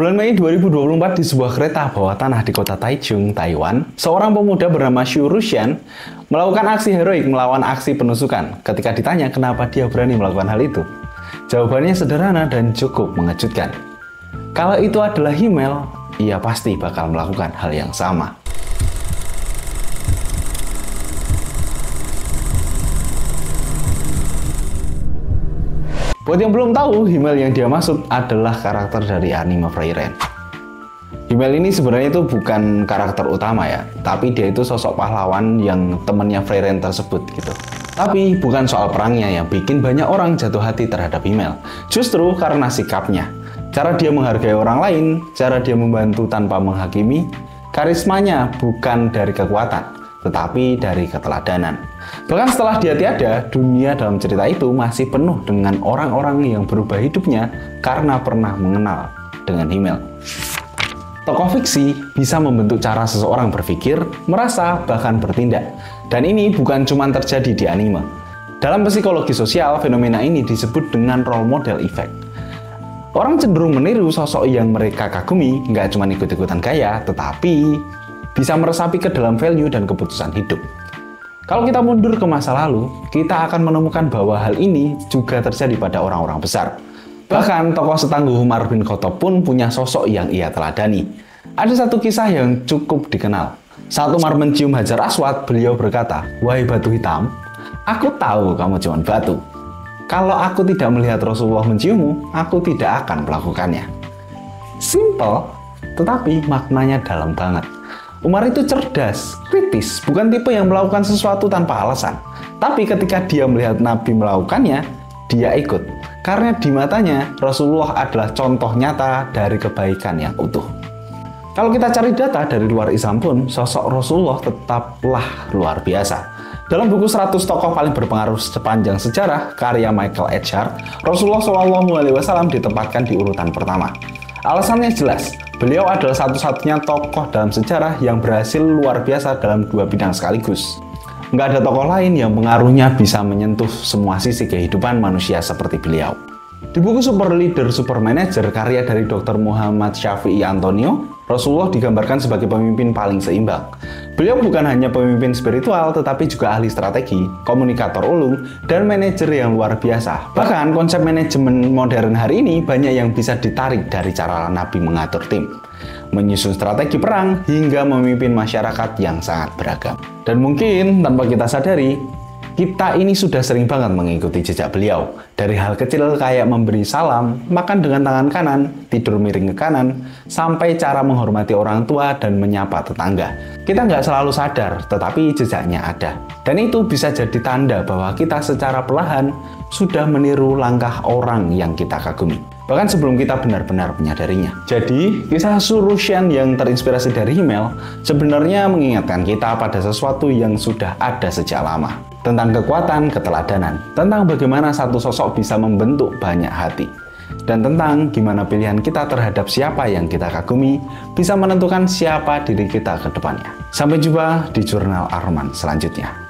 Bulan Mei 2024 di sebuah kereta bawah tanah di kota Taichung, Taiwan, seorang pemuda bernama Xu Rushan melakukan aksi heroik melawan aksi penusukan. Ketika ditanya kenapa dia berani melakukan hal itu, jawabannya sederhana dan cukup mengejutkan. Kalau itu adalah Himmel, ia pasti bakal melakukan hal yang sama. Buat yang belum tahu, Himmel yang dia maksud adalah karakter dari anime Frieren. Himmel ini sebenarnya itu bukan karakter utama ya, tapi dia itu sosok pahlawan yang temennya Frieren tersebut gitu. Tapi bukan soal perangnya yang bikin banyak orang jatuh hati terhadap Himmel, justru karena sikapnya. Cara dia menghargai orang lain, cara dia membantu tanpa menghakimi, karismanya bukan dari kekuatan, tetapi dari keteladanan. Bahkan setelah dia tiada, dunia dalam cerita itu masih penuh dengan orang-orang yang berubah hidupnya karena pernah mengenal dengan Himmel. Tokoh fiksi bisa membentuk cara seseorang berpikir, merasa, bahkan bertindak. Dan ini bukan cuma terjadi di anime. Dalam psikologi sosial, fenomena ini disebut dengan role model effect. Orang cenderung meniru sosok yang mereka kagumi, nggak cuma ikut-ikutan gaya, tetapi bisa meresapi ke dalam value dan keputusan hidup. Kalau kita mundur ke masa lalu, kita akan menemukan bahwa hal ini juga terjadi pada orang-orang besar. Bahkan tokoh setangguh Umar bin Khattab pun punya sosok yang ia teladani. Ada satu kisah yang cukup dikenal. Saat Umar mencium Hajar Aswad, beliau berkata, "Wahai batu hitam, aku tahu kamu cuma batu. Kalau aku tidak melihat Rasulullah menciummu, aku tidak akan melakukannya." Simple, tetapi maknanya dalam banget. Umar itu cerdas, kritis, bukan tipe yang melakukan sesuatu tanpa alasan. Tapi ketika dia melihat Nabi melakukannya, dia ikut. Karena di matanya, Rasulullah adalah contoh nyata dari kebaikan yang utuh. Kalau kita cari data dari luar Islam pun, sosok Rasulullah tetaplah luar biasa. Dalam buku 100 tokoh paling berpengaruh sepanjang sejarah, karya Michael Edgard, Rasulullah SAW ditempatkan di urutan pertama. Alasannya jelas, beliau adalah satu-satunya tokoh dalam sejarah yang berhasil luar biasa dalam dua bidang sekaligus. Nggak ada tokoh lain yang pengaruhnya bisa menyentuh semua sisi kehidupan manusia seperti beliau. Di buku Super Leader, Super Manager, karya dari Dr. Muhammad Syafi'i Antonio, Rasulullah digambarkan sebagai pemimpin paling seimbang. Beliau bukan hanya pemimpin spiritual, tetapi juga ahli strategi, komunikator ulung, dan manajer yang luar biasa. Bahkan konsep manajemen modern hari ini banyak yang bisa ditarik dari cara Nabi mengatur tim, menyusun strategi perang, hingga memimpin masyarakat yang sangat beragam. Dan mungkin tanpa kita sadari, kita ini sudah sering banget mengikuti jejak beliau. Dari hal kecil kayak memberi salam, makan dengan tangan kanan, tidur miring ke kanan, sampai cara menghormati orang tua dan menyapa tetangga. Kita nggak selalu sadar, tetapi jejaknya ada. Dan itu bisa jadi tanda bahwa kita secara perlahan sudah meniru langkah orang yang kita kagumi. Bahkan sebelum kita benar-benar menyadarinya. Jadi, kisah Xu Rushan yang terinspirasi dari Himmel sebenarnya mengingatkan kita pada sesuatu yang sudah ada sejak lama. Tentang kekuatan keteladanan, tentang bagaimana satu sosok bisa membentuk banyak hati, dan tentang gimana pilihan kita terhadap siapa yang kita kagumi bisa menentukan siapa diri kita ke depannya. Sampai jumpa di Jurnal Ar-Rahman selanjutnya.